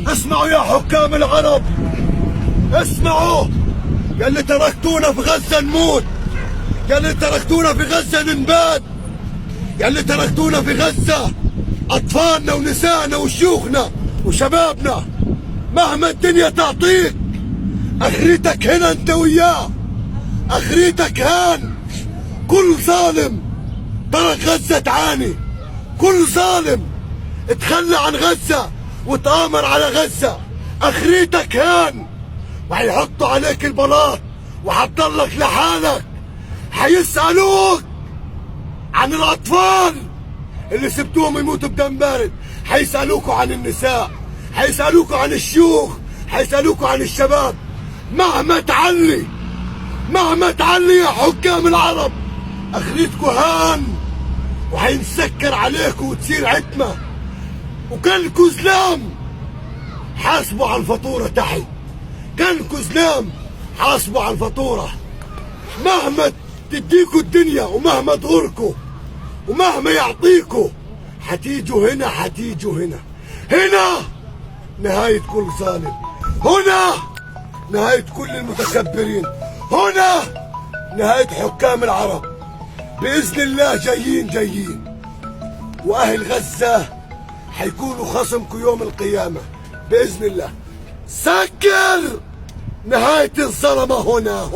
اسمعوا يا حكام العرب، اسمعوا يا اللي تركتونا في غزة نموت، يا اللي تركتونا في غزة ننبات، يا اللي تركتونا في غزة أطفالنا ونسائنا وشيوخنا وشبابنا. مهما الدنيا تعطيك اخرتك هنا انت وياه، اخرتك هان. كل ظالم ترك غزة تعاني، كل ظالم اتخلى عن غزة وتآمر على غزة اخرتك هان. وهيحطوا عليك البلاط وهتضلك لحالك. هيسألوك عن الأطفال اللي سبتوهم يموتوا بدم بارد، هيسألوكوا عن النساء، هيسألوكوا عن الشيوخ، هيسألوكوا عن الشباب. مهما تعلي يا حكام العرب اخرتكوا هان، وهينسكر عليكوا وتصير عتمة وكلكوا زلام. حاسبوا على الفاتورة تحت، كلكوا زلام حاسبوا على الفاتورة. مهما تديكوا الدنيا ومهما تغركوا ومهما يعطيكوا هتيجوا هنا هنا نهاية كل ظالم، هنا نهاية كل المتكبرين، هنا نهاية حكام العرب. بإذن الله جايين وأهل غزة حيكونوا خصمكم يوم القيامة بإذن الله. سكر نهاية الظلمة هنا.